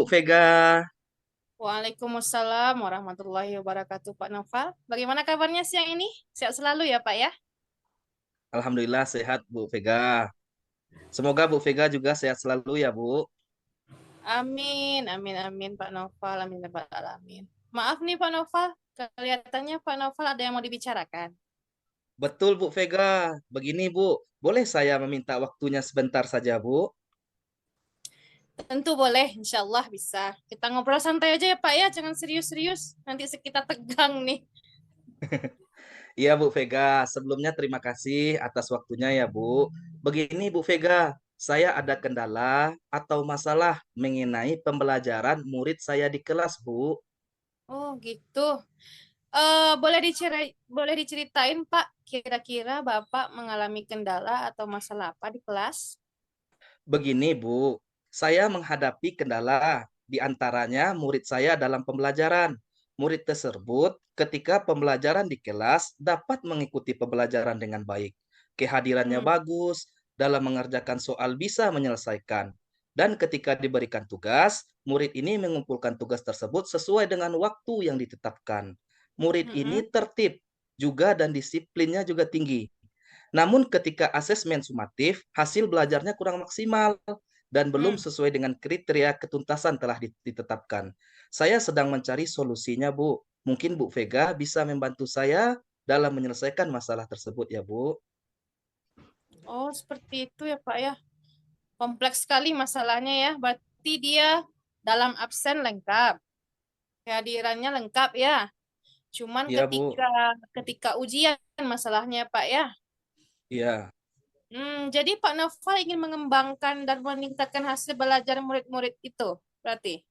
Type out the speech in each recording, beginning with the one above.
Vega. Waalaikumsalam warahmatullahi wabarakatuh, Pak Noval. Bagaimana kabarnya siang ini? Sehat selalu ya, Pak ya? Alhamdulillah sehat Bu Vega. Semoga Bu Vega juga sehat selalu ya Bu. Amin, amin, amin, Pak Noval. Amin, ya Rabbal alamin. Maaf nih, Pak Noval. Kelihatannya Pak Noval ada yang mau dibicarakan. Betul Bu Vega. Begini Bu, boleh saya meminta waktunya sebentar saja Bu? Tentu boleh, insya Allah bisa. Kita ngobrol santai aja ya, Pak ya. Jangan serius-serius. Nanti kita tegang nih. Iya Bu Vega, sebelumnya terima kasih atas waktunya ya Bu. Begini Bu Vega, saya ada kendala atau masalah mengenai pembelajaran murid saya di kelas Bu. Oh, gitu. Boleh diceritain, Pak, kira-kira Bapak mengalami kendala atau masalah apa di kelas? Begini Bu, saya menghadapi kendala di antaranya murid saya dalam pembelajaran. Murid tersebut ketika pembelajaran di kelas dapat mengikuti pembelajaran dengan baik. Kehadirannya Hmm. bagus, dalam mengerjakan soal bisa menyelesaikan. Dan ketika diberikan tugas, murid ini mengumpulkan tugas tersebut sesuai dengan waktu yang ditetapkan. Murid Mm-mm. ini tertib juga dan disiplinnya juga tinggi. Namun ketika asesmen sumatif, hasil belajarnya kurang maksimal dan belum Hmm. sesuai dengan kriteria ketuntasan telah ditetapkan. Saya sedang mencari solusinya, Bu. Mungkin Bu Vega bisa membantu saya dalam menyelesaikan masalah tersebut ya, Bu. Oh, seperti itu ya, Pak ya. Kompleks sekali masalahnya ya. Berarti dia dalam absen lengkap, kehadirannya lengkap ya. Cuman Iya, Bu. ketika ketika ujian masalahnya, Pak ya. Iya. Jadi Pak Noval ingin mengembangkan dan meningkatkan hasil belajar murid-murid itu, berarti.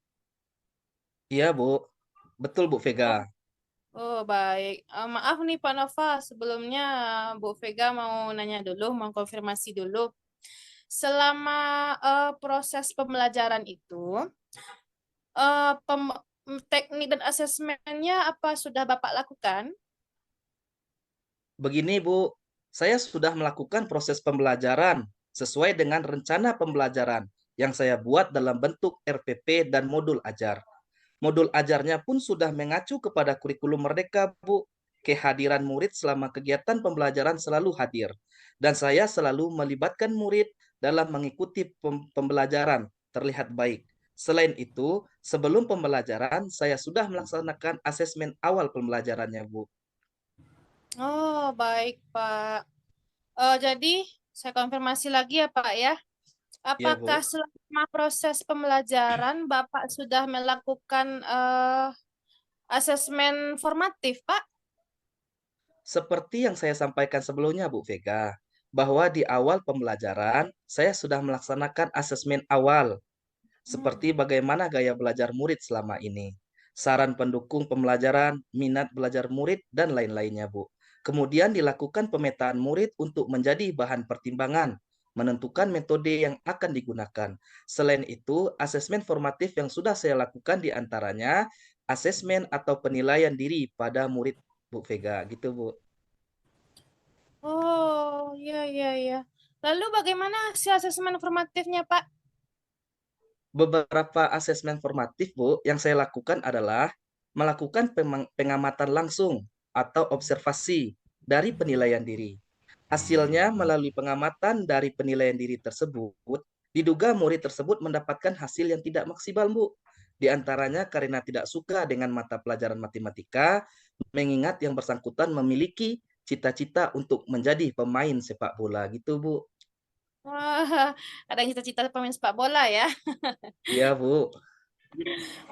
Iya, Bu. Betul, Bu Vega. Oh, oh baik. Maaf nih Pak Noval, sebelumnya Bu Vega mau nanya dulu, mau konfirmasi dulu. Selama proses pembelajaran itu, eh, pem- teknik dan asesmennya apa sudah Bapak lakukan? Begini, Bu. Saya sudah melakukan proses pembelajaran sesuai dengan rencana pembelajaran yang saya buat dalam bentuk RPP dan modul ajar. Modul ajarnya pun sudah mengacu kepada kurikulum Merdeka, Bu. Kehadiran murid selama kegiatan pembelajaran selalu hadir. Dan saya selalu melibatkan murid dalam mengikuti pembelajaran terlihat baik. Selain itu, sebelum pembelajaran, saya sudah melaksanakan asesmen awal pembelajarannya, Bu. Oh, baik Pak. Jadi saya konfirmasi lagi ya Pak ya. Ya, Apakah Bu. selama proses pembelajaran Bapak sudah melakukan asesmen formatif, Pak? Seperti yang saya sampaikan sebelumnya, Bu Vega, bahwa di awal pembelajaran, saya sudah melaksanakan asesmen awal Hmm. seperti bagaimana gaya belajar murid selama ini, saran pendukung pembelajaran, minat belajar murid, dan lain-lainnya, Bu. Kemudian dilakukan pemetaan murid untuk menjadi bahan pertimbangan, menentukan metode yang akan digunakan. Selain itu, asesmen formatif yang sudah saya lakukan diantaranya asesmen atau penilaian diri pada murid Bu Vega, gitu Bu. Oh, iya, iya, iya. Lalu bagaimana hasil asesmen formatifnya, Pak? Beberapa asesmen formatif, Bu, yang saya lakukan adalah melakukan pengamatan langsung atau observasi dari penilaian diri. Hasilnya melalui pengamatan dari penilaian diri tersebut, diduga murid tersebut mendapatkan hasil yang tidak maksimal, Bu. Di antaranya karena tidak suka dengan mata pelajaran matematika, mengingat yang bersangkutan memiliki cita-cita untuk menjadi pemain sepak bola gitu, Bu. Wah, ada yang cita-cita pemain sepak bola ya. Iya, Bu.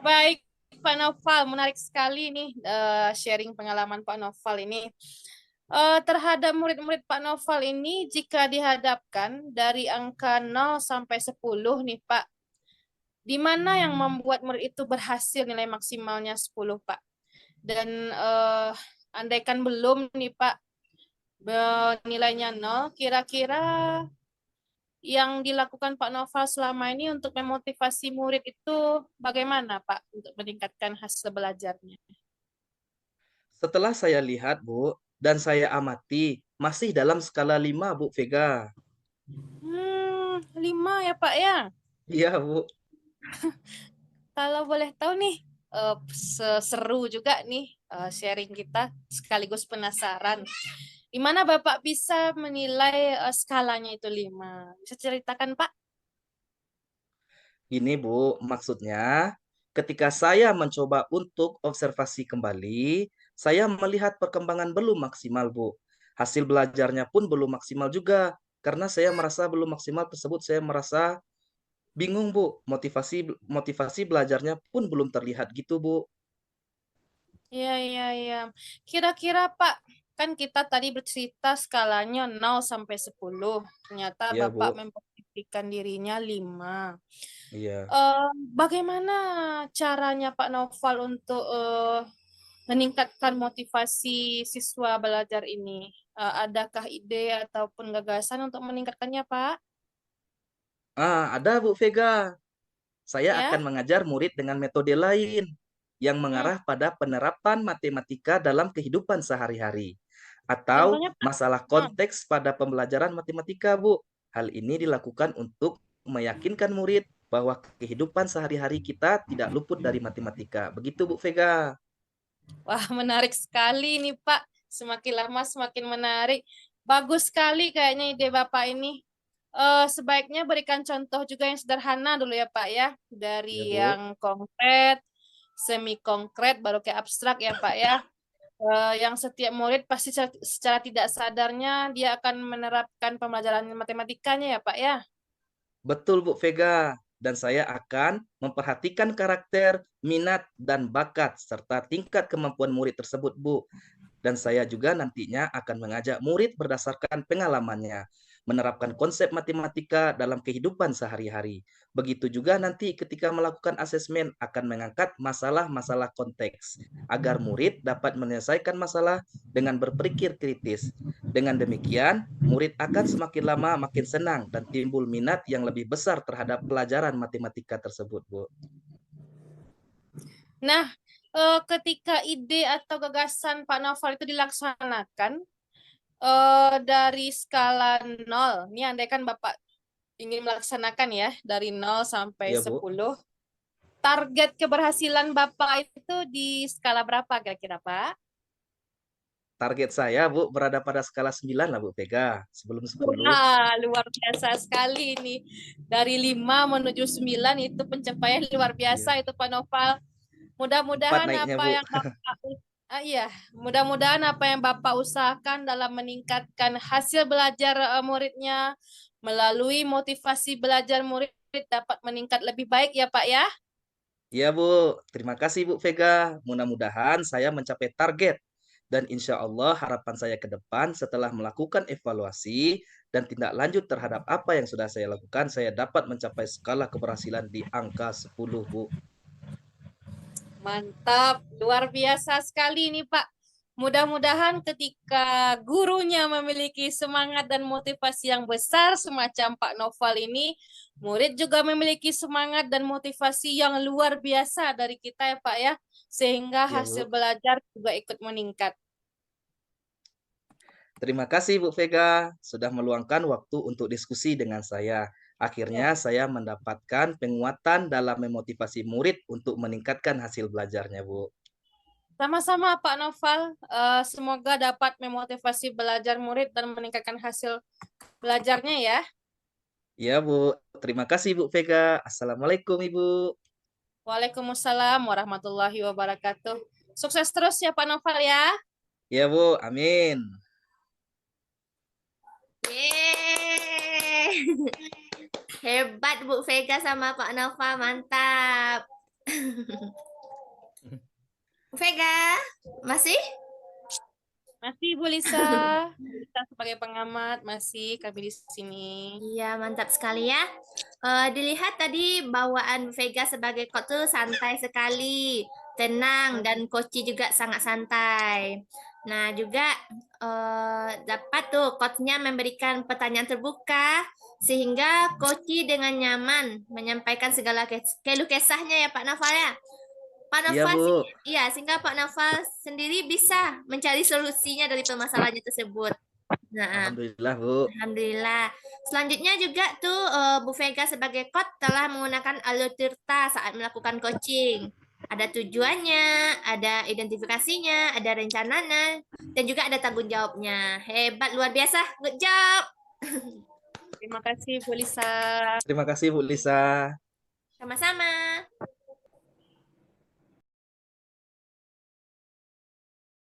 Baik, Pak Noval, menarik sekali nih sharing pengalaman Pak Noval ini. Terhadap murid-murid Pak Noval ini, jika dihadapkan dari angka 0 sampai 10 nih Pak, di mana yang membuat murid itu berhasil nilai maksimalnya 10, Pak? Dan andaikan belum nih Pak, nilainya 0, kira-kira yang dilakukan Pak Noval selama ini untuk memotivasi murid itu bagaimana Pak untuk meningkatkan hasil belajarnya? Setelah saya lihat, Bu, dan saya amati, masih dalam skala 5, Bu Vega. 5 ya Pak ya. Iya, Bu. kalau boleh tahu nih, seru juga nih sharing kita, sekaligus penasaran. Gimana Bapak bisa menilai skalanya itu 5? Bisa ceritakan, Pak? Ini Bu, maksudnya ketika saya mencoba untuk observasi kembali, saya melihat perkembangan belum maksimal Bu. Hasil belajarnya pun belum maksimal juga. Karena saya merasa belum maksimal tersebut, saya merasa bingung Bu. Motivasi motivasi belajarnya pun belum terlihat gitu Bu. Iya, iya, iya. Kira-kira Pak, kan kita tadi bercerita skalanya 0 sampai 10. Ternyata Iya Bapak Bu, memposisikan dirinya 5. iya. Eh, Bagaimana caranya Pak Noval untuk meningkatkan motivasi siswa belajar ini? Adakah ide ataupun gagasan untuk meningkatkannya, Pak? Ada Bu Vega. Saya Ya? akan mengajar murid dengan metode lain yang Hmm, mengarah pada penerapan matematika dalam kehidupan sehari-hari atau contohnya, Pak? masalah Hmm. konteks pada pembelajaran matematika, Bu. Hal ini dilakukan untuk meyakinkan murid bahwa kehidupan sehari-hari kita tidak luput dari matematika. Begitu, Bu Vega. Wah, menarik sekali nih, Pak. Semakin lama semakin menarik. Bagus sekali kayaknya ide Bapak ini. Sebaiknya berikan contoh juga yang sederhana dulu ya, Pak ya. Ya, Dari Bu. yang konkret, semi konkret, baru kayak abstrak ya, Pak ya. Yang setiap murid pasti secara tidak sadarnya dia akan menerapkan pembelajaran matematikanya ya, Pak ya. Betul, Bu Vega. Dan saya akan memperhatikan karakter, minat, dan bakat, serta tingkat kemampuan murid tersebut, Bu. Dan saya juga nantinya akan mengajak murid berdasarkan pengalamannya, menerapkan konsep matematika dalam kehidupan sehari-hari. Begitu juga nanti ketika melakukan asesmen akan mengangkat masalah-masalah konteks, agar murid dapat menyelesaikan masalah dengan berpikir kritis. Dengan demikian, murid akan semakin lama makin senang dan timbul minat yang lebih besar terhadap pelajaran matematika tersebut, Bu. Nah, ketika ide atau gagasan Pak Noval itu dilaksanakan dari skala 0, ini andai kan Bapak ingin melaksanakan ya dari 0 sampai Ya, Bu. 10, target keberhasilan Bapak itu di skala berapa kira-kira, Pak? Target saya, Bu, berada pada skala 9 lah, Bu Vega. Sebelum 10. Wah, luar biasa sekali ini. Dari 5 menuju 9 itu pencapaian luar biasa Iya. itu Pak Noval. 4 Mudah-mudahan naiknya, apa Bu. yang Bapak iya, mudah-mudahan apa yang Bapak usahakan dalam meningkatkan hasil belajar muridnya melalui motivasi belajar murid dapat meningkat lebih baik ya Pak ya. Iya, Bu. Terima kasih, Bu Vega. Mudah-mudahan saya mencapai target. Dan insya Allah harapan saya ke depan setelah melakukan evaluasi dan tindak lanjut terhadap apa yang sudah saya lakukan, saya dapat mencapai skala keberhasilan di angka 10, Bu. Mantap, luar biasa sekali nih Pak. Mudah-mudahan ketika gurunya memiliki semangat dan motivasi yang besar semacam Pak Noval ini, murid juga memiliki semangat dan motivasi yang luar biasa dari kita ya Pak ya, sehingga Iya, hasil Bu. belajar juga ikut meningkat. Terima kasih Bu Vega sudah meluangkan waktu untuk diskusi dengan saya. Ya. Akhirnya saya mendapatkan penguatan dalam memotivasi murid untuk meningkatkan hasil belajarnya, Bu. Sama-sama Pak Noval, semoga dapat memotivasi belajar murid dan meningkatkan hasil belajarnya ya. Ya, Bu. Terima kasih Bu Vega. Assalamualaikum, Ibu. Waalaikumsalam warahmatullahi wabarakatuh. Sukses terus ya Pak Noval ya. Ya, Bu. Amin. Yeay. Hebat Bu Vega sama Pak Nova, mantap. Bu Vega, masih? Masih Bu Lisa. Kita sebagai pengamat masih kami di sini. Iya, mantap sekali ya. Dilihat tadi bawaan Bu Vega sebagai coach tuh santai sekali, tenang, dan coachnya juga sangat santai. Nah, juga dapat tuh coachnya memberikan pertanyaan terbuka sehingga coach dengan nyaman menyampaikan segala keluh kesahnya ya Pak Nafa ya. Pak Iya, Nafa, Bu. iya, sehingga Pak Nafa sendiri bisa mencari solusinya dari permasalahannya tersebut. Nah, Alhamdulillah, Bu. alhamdulillah. Selanjutnya juga tuh Bu Vega sebagai coach telah menggunakan alur tirta saat melakukan coaching. Ada tujuannya, ada identifikasinya, ada rencananya, dan juga ada tanggung jawabnya. Hebat, luar biasa. Good job. Terima kasih Bu Lisa. Terima kasih Bu Lisa. Sama-sama.